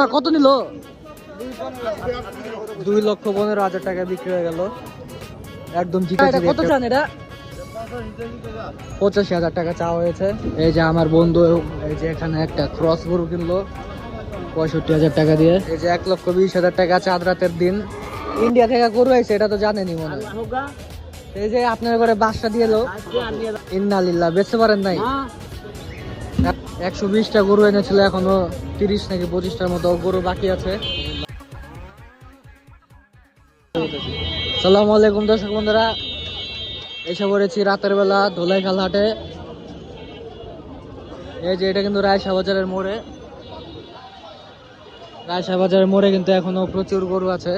মামা কত নিল? 2,15,000 টাকা বিক্রি হয়ে গেল। একদম কত চান এটা? 85,000 টাকা চাওয়া হয়েছে। এই যে আমার বন্ধু এই যে এখানে একটা ক্রস গরু কিনলো 65,000 টাকা দিয়ে। এই যে 1,20,000 টাকা চাঁদ রাতের দিন ইন্ডিয়া থেকে গরু আইছে, এটা তো জানেনি মনে হয়। এই যে আপনার ঘরে বাসটা দিয়ে এলো, ইন্নালিল্লাহ বেচতে পারেন নাই। 120টা গরু এনেছিল, এখনো 30 নাকি 25টার মতো গরু বাকি আছে। আসসালামু আলাইকুম দর্শক বন্ধুরা, এসে পড়েছি রাতের বেলা ধোলাইখাল হাটে। এই যে এটা কিন্তু রায়শা বাজারের মোড়ে, রায়শা বাজারের মোড়ে কিন্তু এখনো প্রচুর গরু আছে।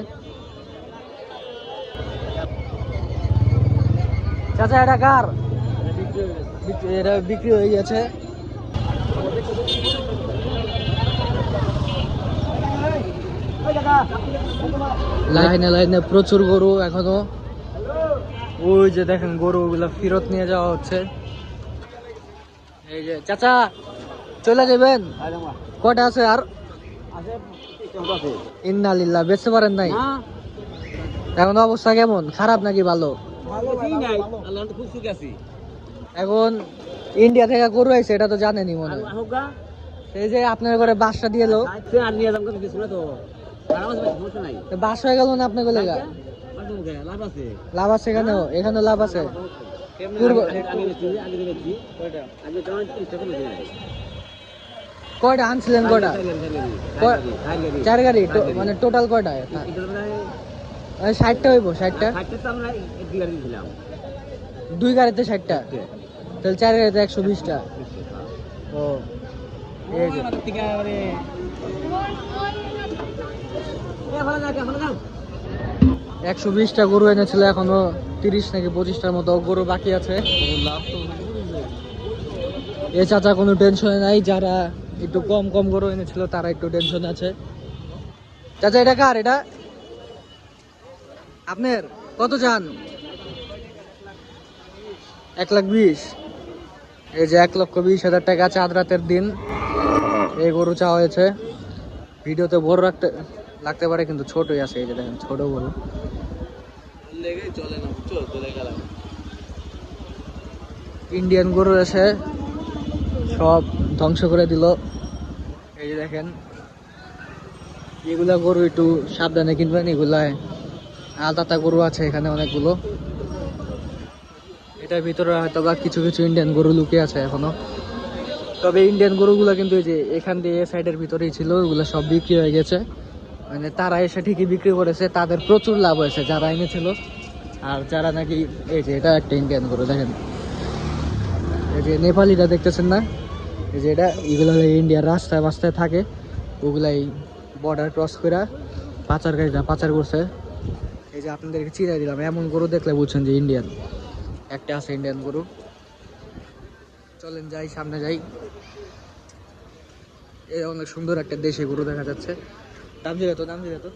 চাচা এটা কার? এটা বিক্রি হয়ে গেছে। লাইনে লাইনে প্রচুর গরু এখনো। ওই যে দেখেন গরুগুলা ফেরত নিয়ে যাওয়া হচ্ছে। এই যে চাচা চলে যাবেন? কটা আছে আর? ইন্নালিল্লাহ বেচতে পারেন নাই? এখন অবস্থা কেমন, খারাপ নাকি ভালো? এখন ইন্ডিয়া থেকে গরু আইছে, এটা তো জানেনি মনে হয়। এই যে আপনার ঘরে বাসটা দিয়ে এলো, বাস হয়ে গেল না আপনার লেগা? লাভ আছে এখানেও, এখানে লাভ আছে। কয়টা আনছিলেন? কয়টা? 4 গাড়ি মানে টোটাল কয়টা? 60টা হইব। 60টা 2 গাড়িতে 60টা, তাহলে 4 গাড়িতে 120টা। ও এই যে 120টা গরু এনেছিল, এখনো 30 নাকি 25টার মতো গরু বাকি আছে। এ চাচা কোনো টেনশনে নাই, যারা একটু কম কম গরু এনেছিল তারা একটু টেনশন আছে। চাচা এটা কার? এটা আপনার? কত চান? 1,20,000। এই যে 1,20,000 টাকা চাঁদ রাতের দিন এই গরু চাওয়া হয়েছে। ভিডিওতে বড় লাগতে পারে কিন্তু ছোটই আছে। এই যে দেখেন ছোট গরু, ইন্ডিয়ান গরু এসে সব ধ্বংস করে দিল। এই যে দেখেন এগুলা গরু একটু সাবধানে কিনবেন, এগুলায় আলতাতা গরু আছে এখানে অনেকগুলো। এটার ভিতরে হয়তো বা কিছু কিছু ইন্ডিয়ান গরু লুকিয়ে আছে এখনো। তবে ইন্ডিয়ান গরুগুলো কিন্তু এই যে এখান দিয়ে সাইডের ভিতরেই ছিল, ওগুলো সব বিক্রি হয়ে গেছে। মানে তারা এসে ঠিকই বিক্রি করেছে, তাদের প্রচুর লাভ হয়েছে যারা এনেছিল। আর যারা নাকি এই যে এটা একটা ইন্ডিয়ান গরু দেখেন, এই যে নেপালিটা দেখতেছেন না, এই যে এটা এগুলো ইন্ডিয়ার রাস্তায় রাস্তায় থাকে, ওগুলাই বর্ডার ক্রস করে পাচারকারীরা পাচার করছে। এই যে আপনাদেরকে চিনাই দিলাম, এমন গরু দেখলে বুঝছেন যে ইন্ডিয়ান। একটা আছে ইন্ডিয়ান গরু। চলেন যাই, সামনে যাই। এই অনেক সুন্দর একটা দেশি গরু দেখা যাচ্ছে। দাম দিবে তো? দাম দিবে তো?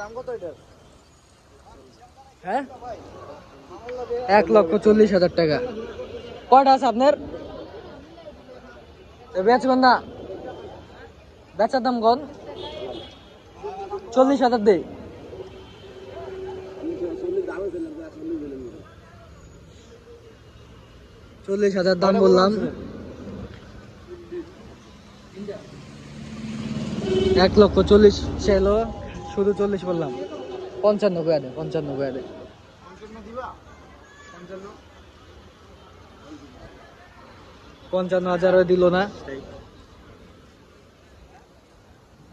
দাম কত এটার? হ্যাঁ 1,40,000 টাকা। কয়টা আছে আপনার? বেচবেন না? বেচার দাম কোন? 40,000 দেই। 40,000 দাম বললাম। 1,40,000 ছিল, শুধু 40 বললাম। 55 করে দেয়, 55 করে দেয়। 55,000 দিল না।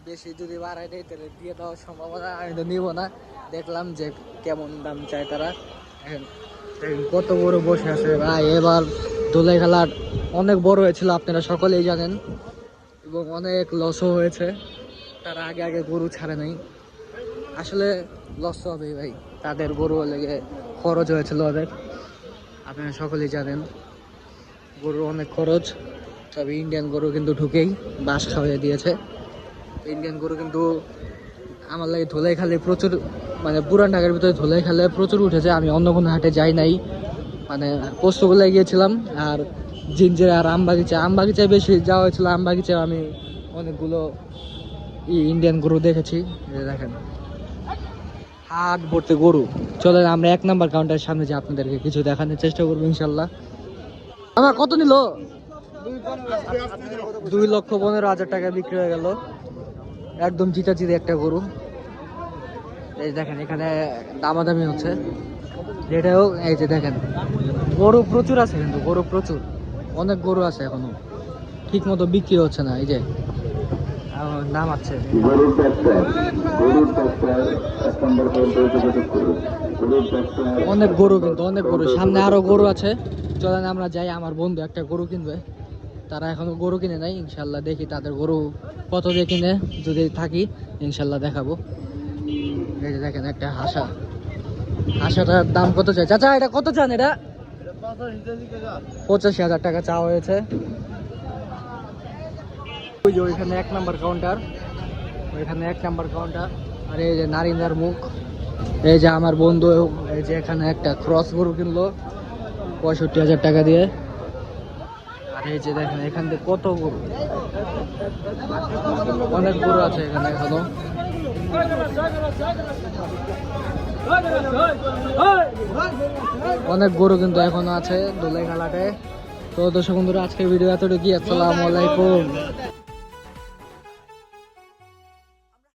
বেশি যদি বাড়াই দেয় তাহলে দিয়ে দেওয়ার সম্ভাবনা, আমি তো নিব না। দেখলাম যে কেমন দাম চায় তারা। কত বড় বসে আছে ভাই, এবার দোলাই খেলার অনেক বড় হয়েছিল আপনারা সকলেই জানেন, এবং অনেক লসও হয়েছে। তারা আগে আগে গরু ছাড়ে নাই, আসলে লস হবেই ভাই, তাদের গরু লেগে খরচ হয়েছিল অনেক, আপনারা সকলেই জানেন গরুর অনেক খরচ। তবে ইন্ডিয়ান গরু কিন্তু ঢুকেই বাস খাওয়াই দিয়েছে। ইন্ডিয়ান গরু কিন্তু আমার লাগে ধোলাই খালে প্রচুর, মানে পুরান ঢাকার ভিতরে ধোলাই খালে প্রচুর উঠেছে। আমি অন্য কোনো হাটে যাই নাই, মানে পোস্তগোলায় গিয়েছিলাম আর জিঞ্জিরা আর আমবাগিচা। আমবাগিচায় বেশি যাওয়া হয়েছিল, আমবাগিচায় আমি অনেকগুলো ইন্ডিয়ান গরু দেখেছি। এই দেখেন হাট ভর্তি গরু। চলেন আমরা 1 নাম্বার কাউন্টারের সামনে যে আপনাদেরকে কিছু দেখানোর চেষ্টা করবো ইনশাল্লাহ। আমার কত নিল? 2,15,000 টাকা বিক্রি হয়ে গেল। একদম জিতাজিতি একটা গরু। এই দেখেন এখানে দামাদামি হচ্ছে। যেটাও এই যে দেখেন গরু প্রচুর আছে, কিন্তু গরু প্রচুর, অনেক গরু আছে এখনো, ঠিক মতো বিক্রি হচ্ছে না। এই যে নাম আছে অনেক গরু, কিন্তু অনেক গরু, সামনে আরো গরু আছে। চলেন আমরা যাই, আমার বন্ধু একটা গরু কিনবে, তারা এখনো গরু কিনে নাই। ইনশাল্লাহ দেখি তাদের গরু কত দিয়ে কিনে, যদি থাকি ইনশাল্লাহ দেখাবো। এই যে দেখেন একটা হাসা, হাসাটার দাম কত চাই চাচা? এটা কত চান? এটা 85,000 টাকা চাওয়া হয়েছে। ওই যে ওইখানে 1 নাম্বার কাউন্টার, ওইখানে 1 নাম্বার কাউন্টার। আর এই যে নারিন্দার মুখ। এই যে আমার বন্ধু এই যে এখানে একটা ক্রস গরু কিনলো 65,000 টাকা দিয়ে। আর এই যে দেখেন এখান থেকে কত গরু, অনেক গরু আছে এখানে এখনো। অনেক গরু কিন্তু এখনো আছে দোলাই খেলাতে। তো দর্শক বন্ধুরা আজকের ভিডিও এতটুকু। আসসালামু আলাইকুম।